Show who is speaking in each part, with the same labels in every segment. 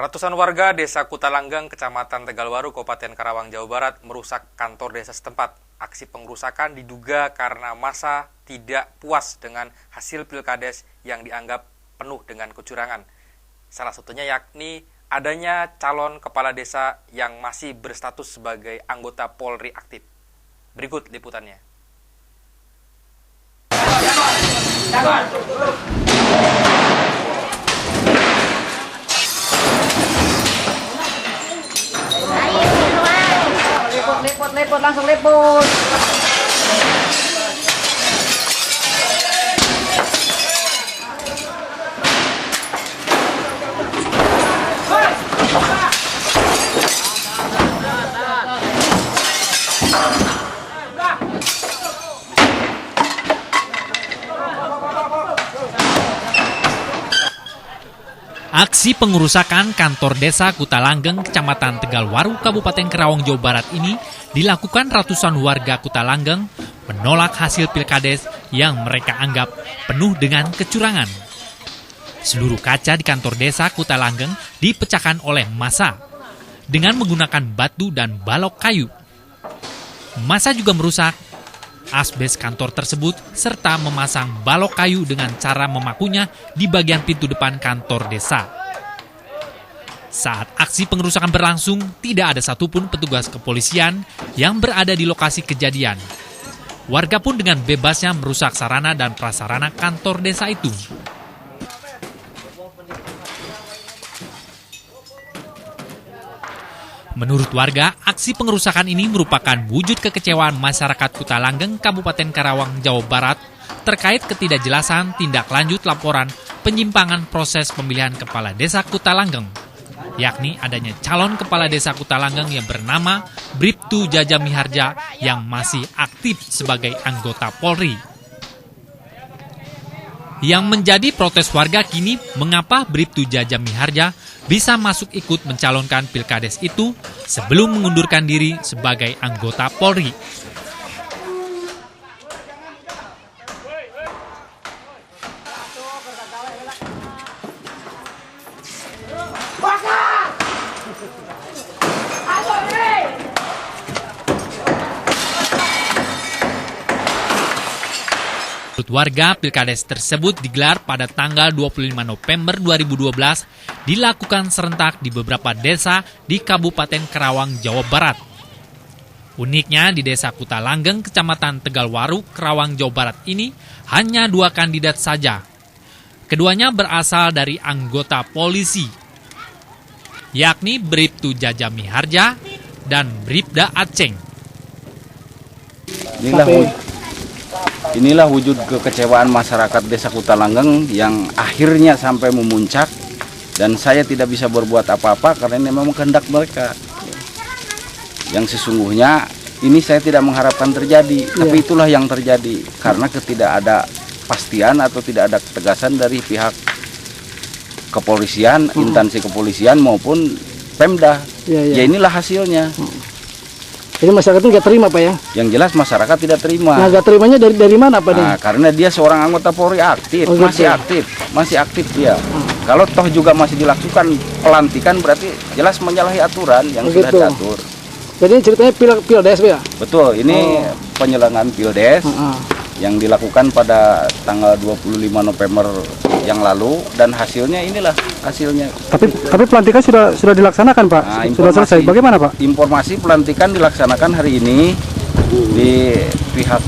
Speaker 1: Ratusan warga Desa Kutalanggeng, Kecamatan Tegalwaru, Kabupaten Karawang, Jawa Barat merusak kantor desa setempat. Aksi pengerusakan diduga karena massa tidak puas dengan hasil pilkades yang dianggap penuh dengan kecurangan. Salah satunya yakni adanya calon kepala desa yang masih berstatus sebagai anggota Polri aktif. Berikut liputannya.
Speaker 2: Liput, langsung liput.
Speaker 3: Aksi pengerusakan kantor desa Kutalanggeng, Kecamatan Tegalwaru, Kabupaten Karawang, Jawa Barat ini dilakukan ratusan warga Kutalanggeng menolak hasil pilkades yang mereka anggap penuh dengan kecurangan. Seluruh kaca di kantor desa Kutalanggeng dipecahkan oleh massa dengan menggunakan batu dan balok kayu. Massa juga merusak asbes kantor tersebut serta memasang balok kayu dengan cara memakunya di bagian pintu depan kantor desa. Saat aksi pengerusakan berlangsung, tidak ada satupun petugas kepolisian yang berada di lokasi kejadian. Warga pun dengan bebasnya merusak sarana dan prasarana kantor desa itu. Menurut warga, aksi pengerusakan ini merupakan wujud kekecewaan masyarakat Kutalanggeng, Kabupaten Karawang, Jawa Barat terkait ketidakjelasan tindak lanjut laporan penyimpangan proses pemilihan kepala desa Kutalanggeng, yakni adanya calon kepala desa Kutalanggeng yang bernama Bribtu Jaja Miharja yang masih aktif sebagai anggota Polri. Yang menjadi protes warga kini, mengapa Bribtu Jaja Miharja bisa masuk ikut mencalonkan pilkades itu sebelum mengundurkan diri sebagai anggota Polri. Menurut warga, pilkades tersebut digelar pada tanggal 25 November 2012, dilakukan serentak di beberapa desa di Kabupaten Karawang, Jawa Barat. Uniknya di Desa Kutalanggeng, Kecamatan Tegalwaru, Karawang, Jawa Barat ini hanya 2 kandidat saja. Keduanya berasal dari anggota polisi, yakni Bribtu Jaja Miharja dan Bribda Aceng.
Speaker 4: Inilah wujud kekecewaan masyarakat Desa Kutalanggeng yang akhirnya sampai memuncak, dan saya tidak bisa berbuat apa-apa karena ini memang kehendak mereka. Yang sesungguhnya ini saya tidak mengharapkan terjadi, tapi itulah yang terjadi karena tidak ada pastian atau tidak ada ketegasan dari pihak kepolisian, instansi kepolisian maupun Pemda. Ya inilah hasilnya.
Speaker 2: Jadi masyarakat itu nggak terima, Pak, ya?
Speaker 4: Yang jelas masyarakat tidak terima.
Speaker 2: Nah, nggak terimanya dari mana, Pak?
Speaker 4: Nah, karena dia seorang anggota Polri aktif,
Speaker 2: gitu.
Speaker 4: masih aktif dia. Kalau toh juga masih dilakukan pelantikan, berarti jelas menyalahi aturan yang sudah diatur.
Speaker 2: Jadi ceritanya pildes, Pak, ya?
Speaker 4: Betul, ini penyelenggaraan pildes yang dilakukan pada tanggal 25 November yang lalu, dan hasilnya inilah hasilnya.
Speaker 2: Tapi pelantikan sudah dilaksanakan, Pak.
Speaker 4: Nah,
Speaker 2: sudah selesai. Bagaimana, Pak?
Speaker 4: Informasi pelantikan dilaksanakan hari ini di pihak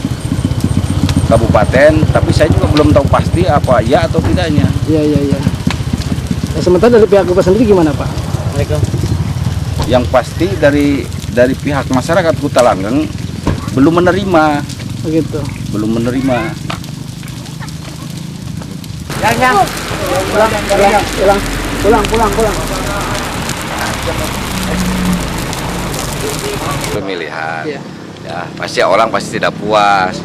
Speaker 4: kabupaten, tapi saya juga belum tahu pasti apa ya atau tidaknya.
Speaker 2: Iya. Nah, sementara dari pihak kabupaten sendiri gimana, Pak?
Speaker 4: Yang pasti dari pihak masyarakat Kutalanggeng belum menerima.
Speaker 2: Begitu.
Speaker 4: Belum menerima.
Speaker 2: Pulang.
Speaker 5: Pemilihan, ya pasti orang pasti tidak puas.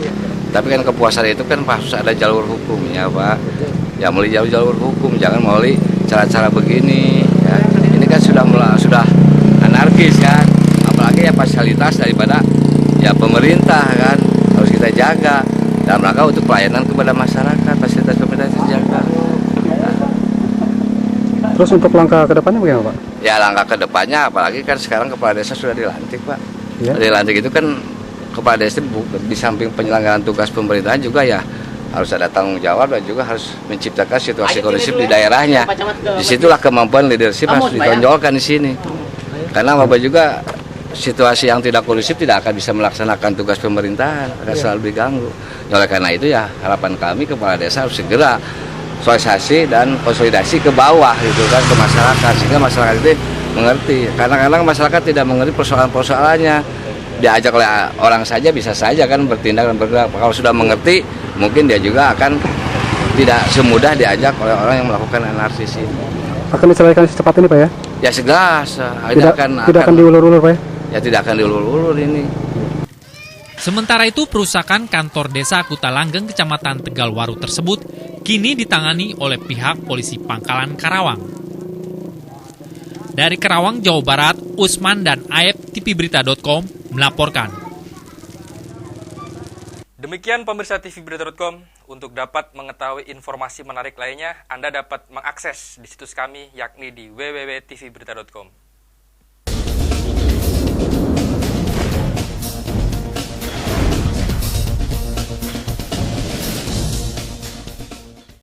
Speaker 5: Tapi kan kepuasan itu kan harus ada jalur hukumnya, Pak. Ya melalui jalur hukum, jangan melalui cara-cara begini. Ya. Ini kan sudah anarkis kan, apalagi ya fasilitas daripada ya pemerintah kan harus kita jaga dalam rangka untuk pelayanan kepada masyarakat, fasilitas pemerintah dijaga.
Speaker 2: Terus untuk langkah ke depannya bagaimana, Pak?
Speaker 5: Ya langkah ke depannya, apalagi kan sekarang kepala desa sudah dilantik, Pak.
Speaker 2: Ya.
Speaker 5: Dilantik itu kan kepala desa di samping penyelenggaraan tugas pemerintahan juga ya harus ada tanggung jawab dan juga harus menciptakan situasi kondusif di daerahnya. Disitulah kemampuan leadership harus ditonjolkan di sini. Karena Bapak juga situasi yang tidak kondusif tidak akan bisa melaksanakan tugas pemerintahan, akan selalu diganggu. Oleh karena itu ya harapan kami kepala desa harus segera sosialisasi dan konsolidasi ke bawah gitu kan, ke masyarakat, sehingga masyarakat itu mengerti. Kadang-kadang masyarakat tidak mengerti persoalan-persoalannya. Diajak oleh orang saja bisa saja kan bertindak dan bergerak. Kalau sudah mengerti, mungkin dia juga akan tidak semudah diajak oleh orang yang melakukan anarkis ini.
Speaker 2: Akan diselesaikan secepat ini, Pak ya?
Speaker 5: Ya segera,
Speaker 2: Tidak akan diulur-ulur, Pak ya?
Speaker 5: Ya tidak akan diulur-ulur ini.
Speaker 3: Sementara itu, perusakan kantor desa Kutalanggeng, Kecamatan Tegalwaru tersebut kini ditangani oleh pihak polisi Pangkalan Karawang. Dari Karawang, Jawa Barat, Usman dan Aep, tvberita.com melaporkan.
Speaker 1: Demikian pemirsa tvberita.com. Untuk dapat mengetahui informasi menarik lainnya, Anda dapat mengakses di situs kami yakni di www.tvberita.com.